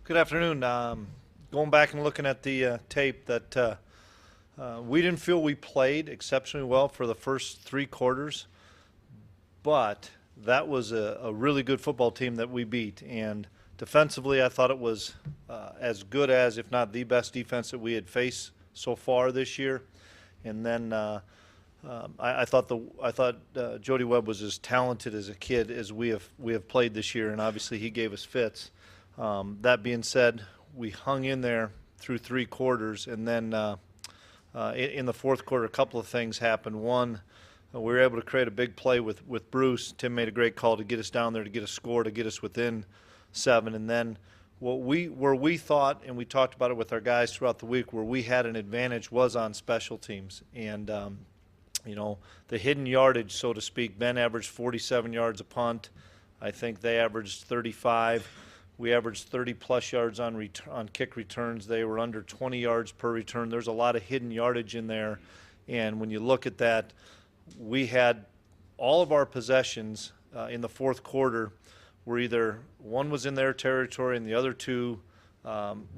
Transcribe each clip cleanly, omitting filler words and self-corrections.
Good afternoon. Going back and looking at the tape, that we didn't feel we played exceptionally well for the first three quarters, but that was a really good football team that we beat. And defensively, I thought it was as good as, if not the best defense that we had faced so far this year. And then I thought Jody Webb was as talented as a kid as we have played this year, and obviously he gave us fits. That being said, we hung in there through three quarters, and then in the fourth quarter, a couple of things happened. One, we were able to create a big play with Bruce. Tim made a great call to get us down there, to get a score, to get us within 7. And then where we thought, and we talked about it with our guys throughout the week, where we had an advantage was on special teams. And the hidden yardage, so to speak. Ben averaged 47 yards a punt. I think they averaged 35. We averaged 30-plus yards on kick returns. They were under 20 yards per return. There's a lot of hidden yardage in there. And when you look at that, we had all of our possessions in the fourth quarter were either one was in their territory and the other two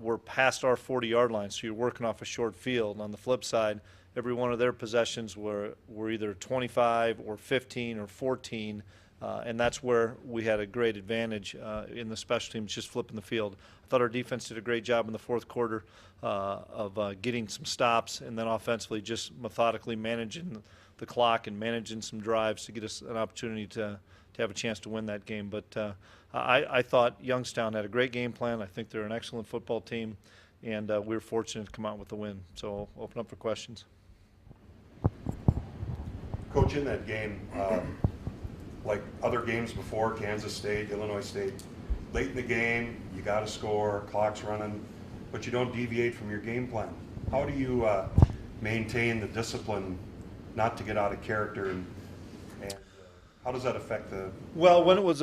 were past our 40-yard line. So you're working off a short field. On the flip side, every one of their possessions were either 25 or 15 or 14. And that's where we had a great advantage in the special teams, just flipping the field. I thought our defense did a great job in the fourth quarter of getting some stops, and then offensively just methodically managing the clock and managing some drives to get us an opportunity to have a chance to win that game. But I thought Youngstown had a great game plan. I think they're an excellent football team, and we were fortunate to come out with the win. So I'll open up for questions. Coach, in that game, like other games before, Kansas State, Illinois State, late in the game, you got to score, clock's running, but you don't deviate from your game plan. How do you maintain the discipline not to get out of character, and how does that affect the? Well, when it was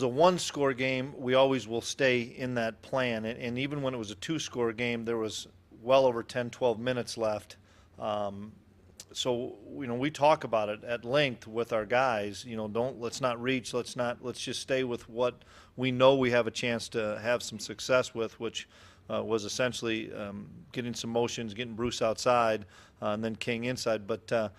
a one-score game, we always will stay in that plan, and even when it was a two-score game, there was well over 10, 12 minutes left. So we talk about it at length with our guys. Let's not reach. Let's just stay with what we know we have a chance to have some success with, which was essentially getting some motions, getting Bruce outside, and then King inside. But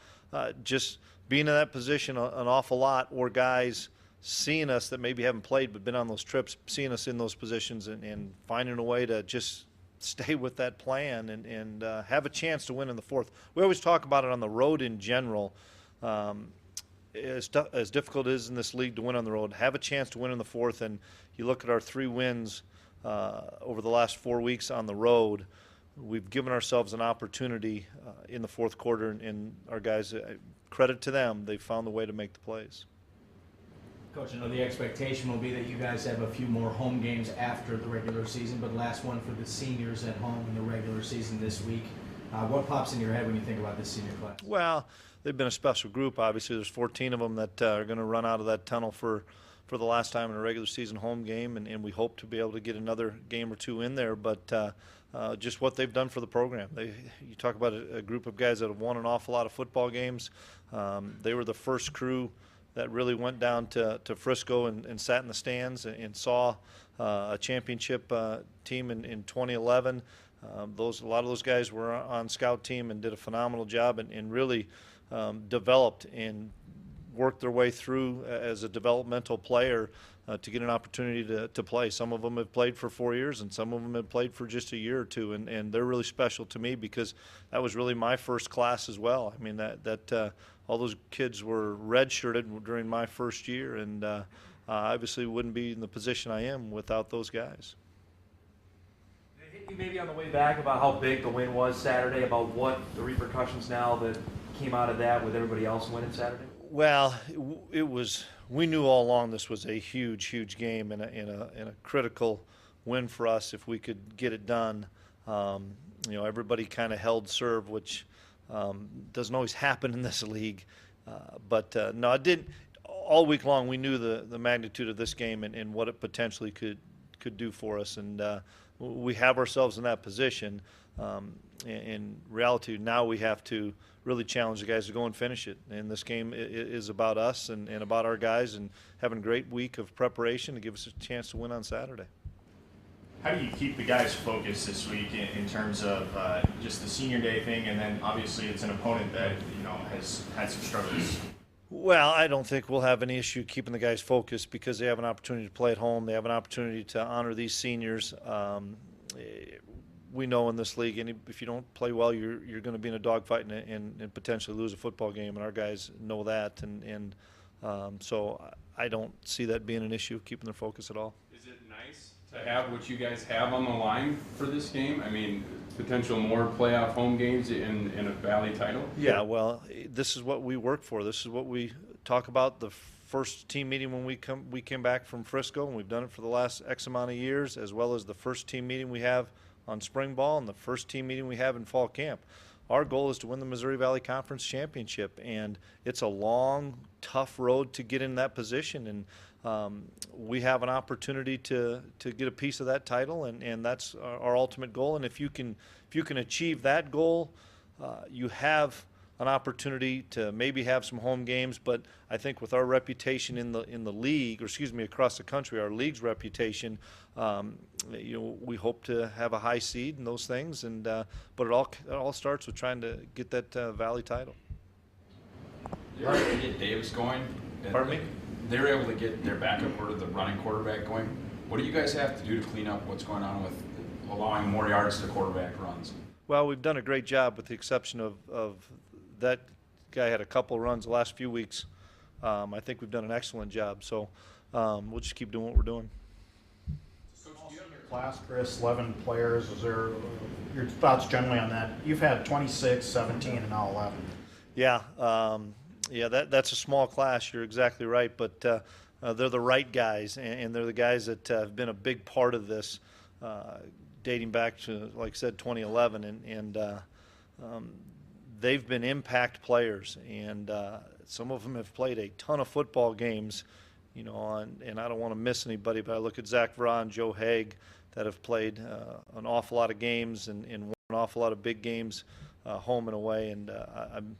just being in that position an awful lot, or guys seeing us that maybe haven't played but been on those trips, seeing us in those positions and finding a way to just stay with that plan and have a chance to win in the fourth. We always talk about it on the road in general. As difficult it is in this league to win on the road, have a chance to win in the fourth. And you look at our 3 wins over the last 4 weeks on the road, we've given ourselves an opportunity in the fourth quarter, and our guys, credit to them, they found the way to make the plays. Coach, I know the expectation will be that you guys have a few more home games after the regular season, but last one for the seniors at home in the regular season this week. What pops in your head when you think about this senior class? Well, they've been a special group. Obviously, there's 14 of them that are going to run out of that tunnel for the last time in a regular season home game, and we hope to be able to get another game or two in there. But just what they've done for the program. You talk about a group of guys that have won an awful lot of football games. They were the first crew that really went down to Frisco and sat in the stands and saw a championship team in 2011. A lot of those guys were on scout team and did a phenomenal job and really developed and worked their way through as a developmental player to get an opportunity to play. Some of them have played for 4 years, and some of them have played for just a year or two, and they're really special to me because that was really my first class as well. I mean, that all those kids were redshirted during my first year, and obviously wouldn't be in the position I am without those guys. Did it hit you maybe on the way back about how big the win was Saturday, about what the repercussions now that came out of that with everybody else winning Saturday? Well, it was. We knew all along this was a huge, huge game and a critical win for us if we could get it done. Everybody kind of held serve, which doesn't always happen in this league. But no, it didn't. All week long, we knew the magnitude of this game and what it potentially could do for us, and we have ourselves in that position. In reality, now we have to really challenge the guys to go and finish it. And this game is about us and about our guys and having a great week of preparation to give us a chance to win on Saturday. How do you keep the guys focused this week in terms of just the senior day thing, and then obviously it's an opponent that has had some struggles? Well, I don't think we'll have any issue keeping the guys focused because they have an opportunity to play at home. They have an opportunity to honor these seniors. We know in this league, and if you don't play well, you're going to be in a dogfight and potentially lose a football game, and our guys know that. So I don't see that being an issue, keeping their focus at all. Is it nice to have what you guys have on the line for this game? I mean, potential more playoff home games in a Valley title? Yeah, well, this is what we work for. This is what we talk about. The first team meeting when we came back from Frisco, and we've done it for the last X amount of years, as well as the first team meeting we have on spring ball and the first team meeting we have in fall camp. Our goal is to win the Missouri Valley Conference Championship, and it's a long, tough road to get in that position. And we have an opportunity to get a piece of that title, and that's our ultimate goal. And if you can achieve that goal, you have an opportunity to maybe have some home games. But I think with our reputation in the league, or excuse me, across the country, our league's reputation, we hope to have a high seed in those things. And but it all starts with trying to get that Valley title. They were able to get Davis going. Pardon me? They were able to get their backup the running quarterback going. What do you guys have to do to clean up what's going on with allowing more yards to quarterback runs? Well, we've done a great job, with the exception of that guy had a couple runs the last few weeks. I think we've done an excellent job. So we'll just keep doing what we're doing. Coach, do you have your class, Chris, 11 players? Is there your thoughts generally on that? You've had 26, 17, and now 11. Yeah, that's a small class. You're exactly right, but they're the right guys, and they're the guys that have been a big part of this, dating back to, like I said, 2011, and they've been impact players, and some of them have played a ton of football games, and I don't want to miss anybody, but I look at Zach Vron, Joe Haig, that have played an awful lot of games and won an awful lot of big games home and away, and I'm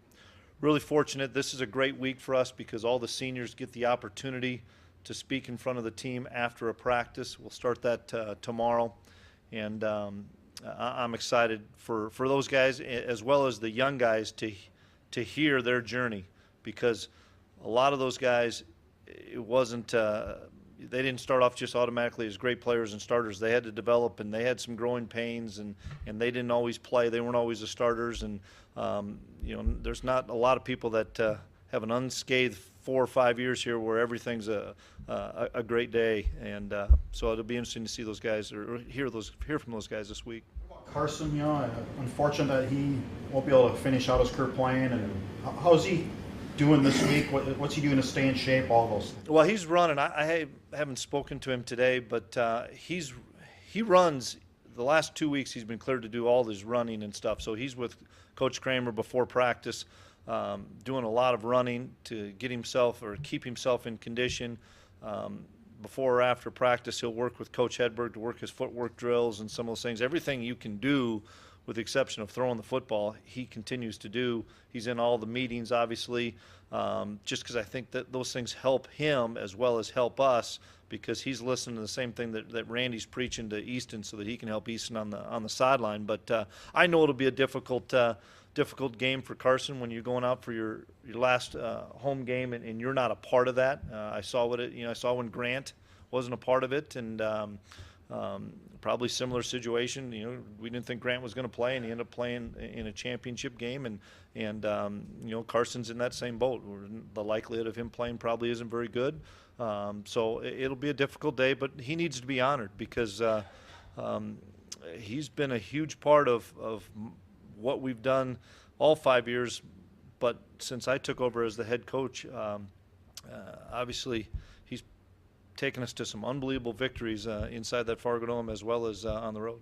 really fortunate. This is a great week for us because all the seniors get the opportunity to speak in front of the team after a practice. We'll start that tomorrow, and I'm excited for those guys as well as the young guys to hear their journey, because a lot of those guys, it wasn't they didn't start off just automatically as great players and starters. They had to develop, and they had some growing pains, and they didn't always play. They weren't always the starters, and there's not a lot of people that have an unscathed 4 or 5 years here where everything's a great day, and so it'll be interesting to see those guys or hear from those guys this week. Carson, unfortunate that he won't be able to finish out his career playing. And how's he doing this week? What's he doing to stay in shape? All those things. Well, he's running. I haven't spoken to him today, but he runs. The last 2 weeks he's been cleared to do all his running and stuff. So he's with Coach Kramer before practice, doing a lot of running to get himself or keep himself in condition. Before or after practice, he'll work with Coach Hedberg to work his footwork drills and some of those things. Everything you can do, with the exception of throwing the football, he continues to do. He's in all the meetings, obviously, just because I think that those things help him as well as help us, because he's listening to the same thing that Randy's preaching to Easton so that he can help Easton on the sideline. But I know it'll be a difficult game for Carson when you're going out for your last home game and you're not a part of that. I saw when Grant wasn't a part of it, and probably similar situation. We didn't think Grant was going to play, and he ended up playing in a championship game, and Carson's in that same boat. The likelihood of him playing probably isn't very good. So it'll be a difficult day, but he needs to be honored because he's been a huge part of what we've done all 5 years. But since I took over as the head coach, obviously he's taken us to some unbelievable victories inside that Fargo Dome as well as on the road.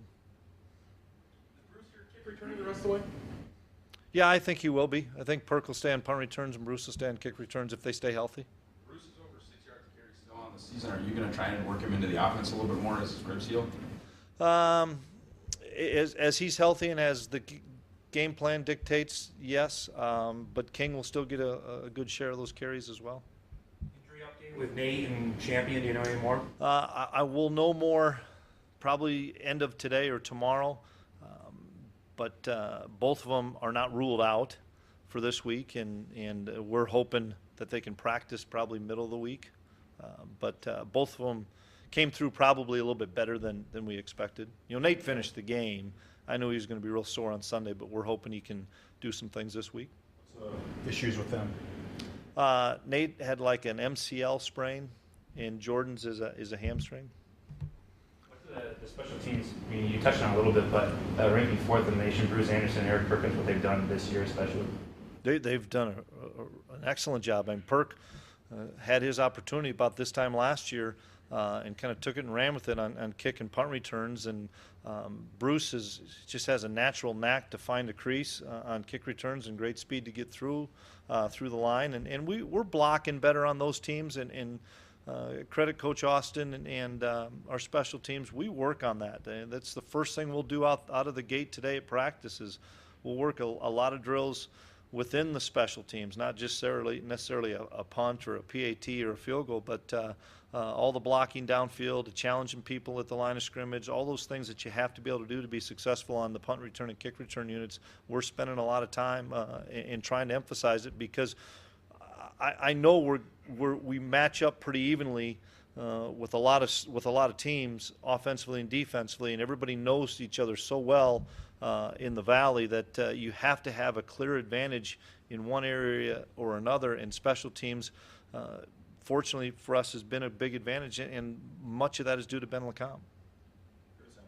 Is Bruce your kick returning the rest of the way? Yeah, I think he will be. I think Perk will stay on punt returns and Bruce will stay on kick returns if they stay healthy. Bruce is over 6 yards of carry still on the season. Are you going to try and work him into the offense a little bit more as his ribs heal? As he's healthy and as the game plan dictates, yes. But King will still get a good share of those carries as well. Injury update with Nate and Champion. Do you know any more? I will know more probably end of today or tomorrow. But both of them are not ruled out for this week, and we're hoping that they can practice probably middle of the week. But both of them came through probably a little bit better than we expected. Nate finished the game. I knew he was going to be real sore on Sunday, but we're hoping he can do some things this week. Issues with them? Nate had like an MCL sprain, and Jordan's is a hamstring. The special teams, I mean, you touched on it a little bit, but ranking fourth in the nation, Bruce Anderson, Eric Perkins, what they've done this year especially. They've done an excellent job. I mean, Perk had his opportunity about this time last year and kind of took it and ran with it on kick and punt returns. And Bruce just has a natural knack to find a crease on kick returns and great speed to get through the line. And we're blocking better on those teams. And credit Coach Austin and our special teams. We work on that. That's the first thing we'll do out of the gate today at practice is we'll work a lot of drills within the special teams, not just necessarily a punt or a PAT or a field goal, but all the blocking downfield, challenging people at the line of scrimmage, all those things that you have to be able to do to be successful on the punt return and kick return units. We're spending a lot of time in trying to emphasize it because I know we match up pretty evenly with a lot of teams offensively and defensively, and everybody knows each other so well in the Valley that you have to have a clear advantage in one area or another. And special teams, fortunately for us, has been a big advantage, and much of that is due to Ben LeCombe.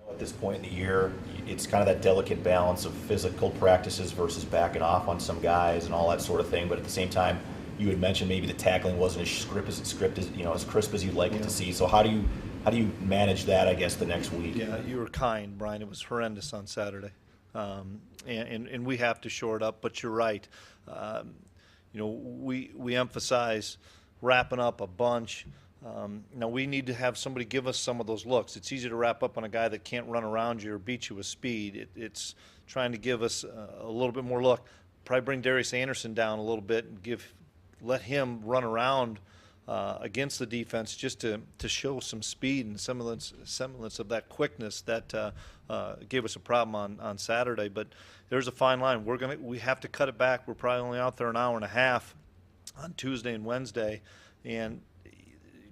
At this point in the year, it's kind of that delicate balance of physical practices versus backing off on some guys and all that sort of thing. But at the same time, you had mentioned maybe the tackling wasn't as crisp as you'd like it to see. So how do you manage that, I guess, the next week? Yeah, you were kind, Brian. It was horrendous on Saturday, and we have to shore it up. But you're right. We emphasize wrapping up a bunch. Now we need to have somebody give us some of those looks. It's easy to wrap up on a guy that can't run around you or beat you with speed. It's trying to give us a little bit more look. Probably bring Darius Anderson down a little bit and let him run around against the defense just to show some speed and semblance of that quickness that gave us a problem on Saturday. But there's a fine line. We have to cut it back. We're probably only out there an hour and a half on Tuesday and Wednesday, and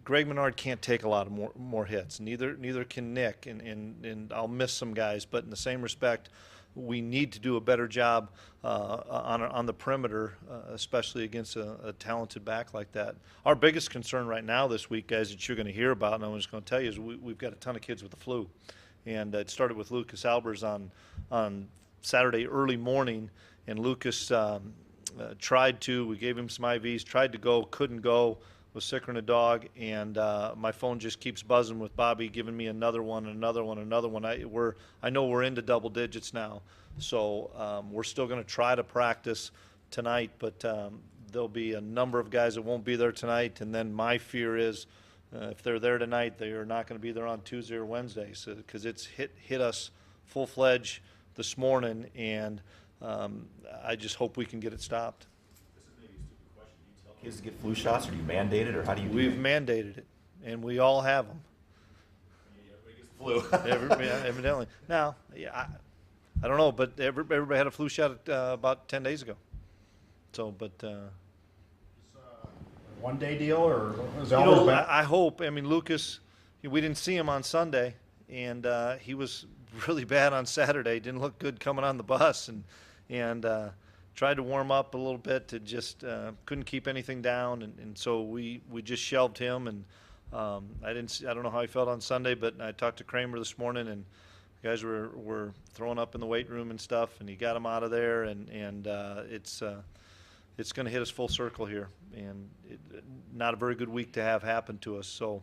Greg Menard can't take a lot of more hits. Neither can Nick, and I'll miss some guys. But in the same respect, we need to do a better job on the perimeter, especially against a talented back like that. Our biggest concern right now this week, guys, that you're going to hear about, and I'm just going to tell you, is we've got a ton of kids with the flu. And it started with Lucas Albers on Saturday early morning, and Lucas we gave him some IVs, tried to go, couldn't go, was sicker than a dog, and my phone just keeps buzzing with Bobby giving me another one. I know we're into double digits now, so we're still going to try to practice tonight, but there'll be a number of guys that won't be there tonight, and then my fear is if they're there tonight, they are not going to be there on Tuesday or Wednesday, because it's hit us full-fledged this morning, and I just hope we can get it stopped. Kids to get flu shots, or do you mandate it, or how do you do We've it? mandated it, and we all have them. Everybody gets the flu. Evidently. Now, yeah, I don't know, but everybody had a flu shot about 10 days ago. So, but One-day deal, or is you Albers know, back? I hope. I mean, Lucas, we didn't see him on Sunday, and he was really bad on Saturday. Didn't look good coming on the bus, and tried to warm up a little bit, to just couldn't keep anything down, and so we just shelved him. And I don't know how he felt on Sunday, but I talked to Kramer this morning, and the guys were throwing up in the weight room and stuff, and he got him out of there, and it's going to hit us full circle here, and not a very good week to have happen to us. So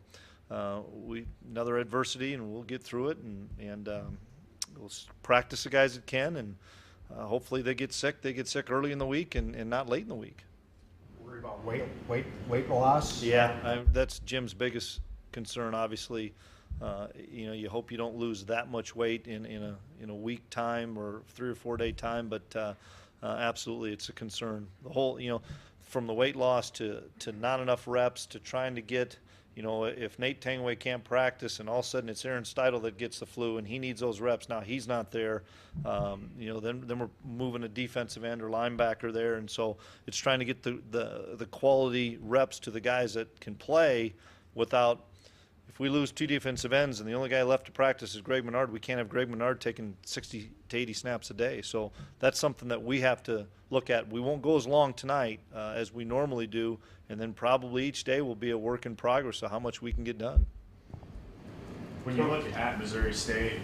another adversity, and we'll get through it, and we'll practice the guys that can, and hopefully they get sick early in the week and not late in the week. Worry about weight loss? Yeah, that's Jim's biggest concern, obviously. You hope you don't lose that much weight in a week time or 3 or 4 day time, but absolutely it's a concern. The whole, from the weight loss to not enough reps to trying to get, You know, if Nate Tangway can't practice and all of a sudden it's Aaron Steidel that gets the flu and he needs those reps, now he's not there, you know, then we're moving a defensive end or linebacker there. And so it's trying to get the quality reps to the guys that can play without, if we lose 2 defensive ends and the only guy left to practice is Greg Menard, we can't have Greg Menard taking 60 to 80 snaps a day. So that's something that we have to look at. We won't go as long tonight as we normally do, and then probably each day will be a work in progress of how much we can get done. When you look at Missouri State,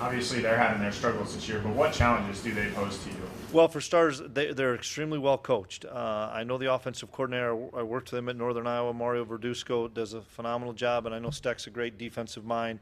obviously they're having their struggles this year, but what challenges do they pose to you? Well, for starters, they're extremely well coached. I know the offensive coordinator. I worked with him at Northern Iowa. Mario Verduzco does a phenomenal job, and I know Steck's a great defensive mind.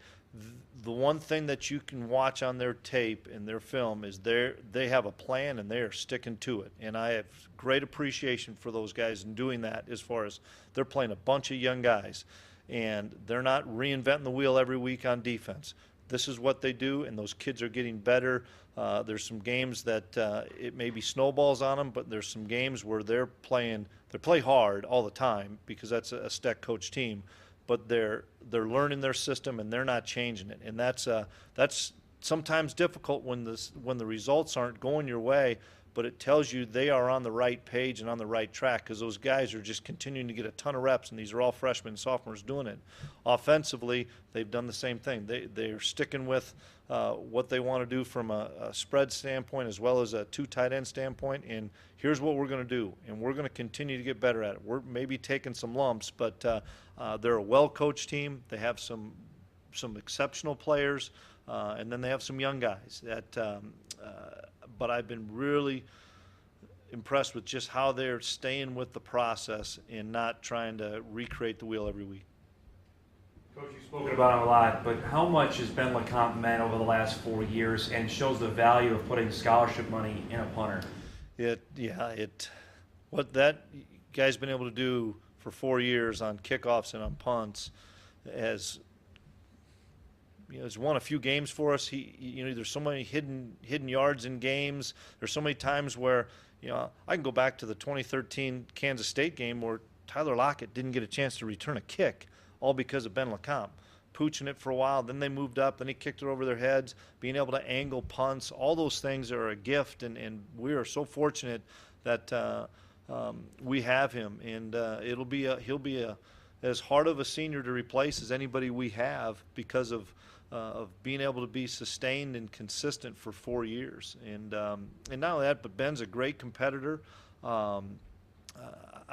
The one thing that you can watch on their tape and their film is they have a plan and they are sticking to it. And I have great appreciation for those guys in doing that, as far as they're playing a bunch of young guys. And they're not reinventing the wheel every week on defense. This is what they do, and those kids are getting better. There's some games that it may be snowballs on them, but there's some games where they play hard all the time because that's a Steck coach team. But they're learning their system and they're not changing it, and that's sometimes difficult when the results aren't going your way. But it tells you they are on the right page and on the right track, because those guys are just continuing to get a ton of reps, and these are all freshmen and sophomores doing it. Offensively, they've done the same thing. They're sticking with what they want to do from a spread standpoint as well as a 2 tight end standpoint, and here's what we're going to do, and we're going to continue to get better at it. We're maybe taking some lumps, but they're a well-coached team. They have some exceptional players, and then they have some young guys that but I've been really impressed with just how they're staying with the process and not trying to recreate the wheel every week. Coach, you've spoken about it a lot, but how much has Ben LeCompte meant over the last 4 years and shows the value of putting scholarship money in a punter? What that guy's been able to do for 4 years on kickoffs and on punts has, has won a few games for us. There's so many hidden yards in games. There's so many times where, I can go back to the 2013 Kansas State game where Tyler Lockett didn't get a chance to return a kick, all because of Ben LeCompte pooching it for a while. Then they moved up, then he kicked it over their heads, being able to angle punts. All those things are a gift, and we are so fortunate that we have him. And he'll be as hard of a senior to replace as anybody we have, because of being able to be sustained and consistent for 4 years. And not only that, but Ben's a great competitor. I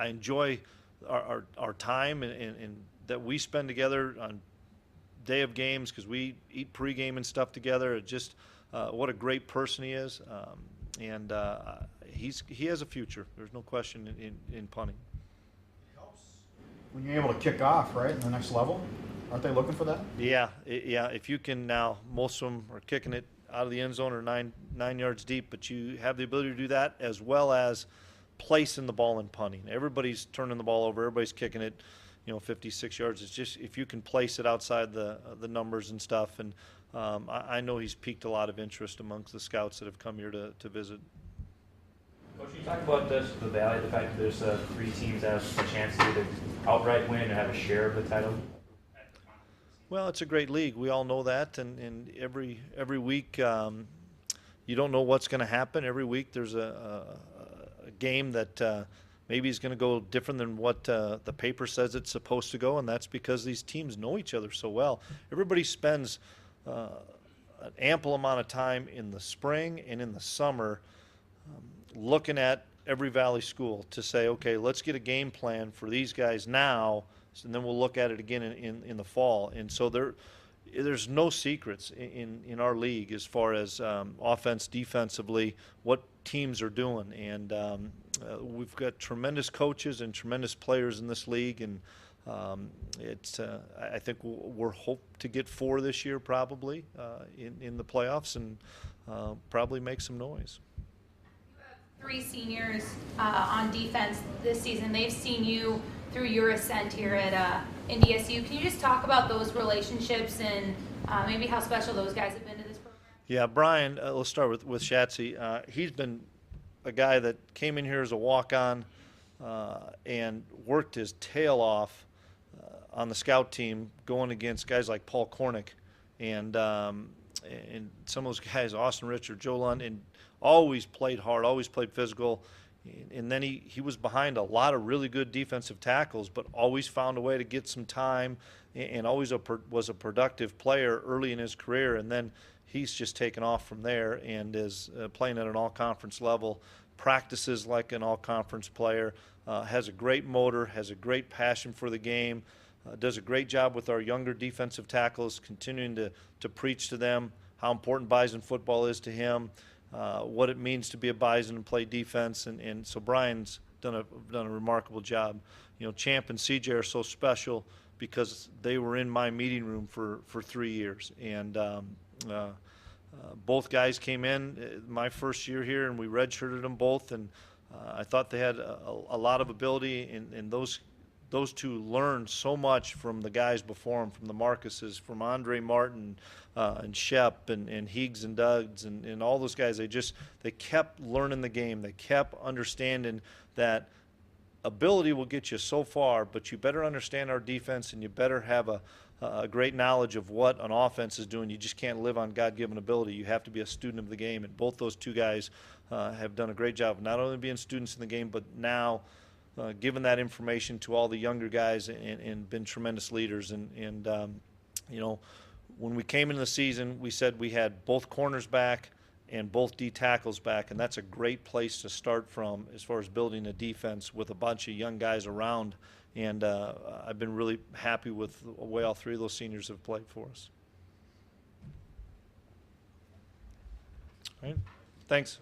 enjoy our time and that we spend together on day of games, because we eat pregame and stuff together. It just what a great person he is, and he has a future. There's no question in punting. It helps when you're able to kick off, right, in the next level. Aren't they looking for that? Yeah. If you can now, most of them are kicking it out of the end zone or nine yards deep, but you have the ability to do that as well as placing the ball and punting. Everybody's turning the ball over. Everybody's kicking it, 56 yards. It's just if you can place it outside the numbers and stuff. And I know he's piqued a lot of interest amongst the scouts that have come here to visit. Coach, you talk about the Valley, the fact that there's 3 teams that have a chance to either outright win or have a share of the title. Well, it's a great league. We all know that, and every week you don't know what's going to happen. Every week there's a game that maybe is going to go different than what the paper says it's supposed to go, and that's because these teams know each other so well. Everybody spends an ample amount of time in the spring and in the summer looking at every Valley school to say, okay, let's get a game plan for these guys now, and then we'll look at it again in the fall. And so there's no secrets in our league as far as offense, defensively, what teams are doing. And we've got tremendous coaches and tremendous players in this league, and I think we're hope to get 4 this year probably in the playoffs, and probably make some noise. 3 seniors on defense this season. They've seen you through your ascent here at NDSU. Can you just talk about those relationships and maybe how special those guys have been to this program? Yeah, Brian, let's start with Shatsy. He's been a guy that came in here as a walk-on and worked his tail off on the scout team going against guys like Paul Cornick and some of those guys, Austin Richard, Joe Lund, and always played hard, always played physical. And then he was behind a lot of really good defensive tackles, but always found a way to get some time and always was a productive player early in his career. And then he's just taken off from there and is playing at an all-conference level, practices like an all-conference player, has a great motor, has a great passion for the game, does a great job with our younger defensive tackles, continuing to preach to them how important Bison football is to him, what it means to be a Bison and play defense, and so Brian's done a remarkable job. You know, Champ and CJ are so special because they were in my meeting room for 3 years, and both guys came in my first year here, and we redshirted them both, and I thought they had a lot of ability, and those two learned so much from the guys before them, from the Marcuses, from Andre Martin and Shep and Higgs and Duggs and all those guys. They kept learning the game. They kept understanding that ability will get you so far, but you better understand our defense and you better have a great knowledge of what an offense is doing. You just can't live on God-given ability. You have to be a student of the game, and both those two guys have done a great job of not only being students in the game, but now given that information to all the younger guys and been tremendous leaders. And you know, when we came into the season, we said we had both corners back and both D tackles back, and that's a great place to start from as far as building a defense with a bunch of young guys around. And I've been really happy with the way all three of those seniors have played for us. All right, thanks.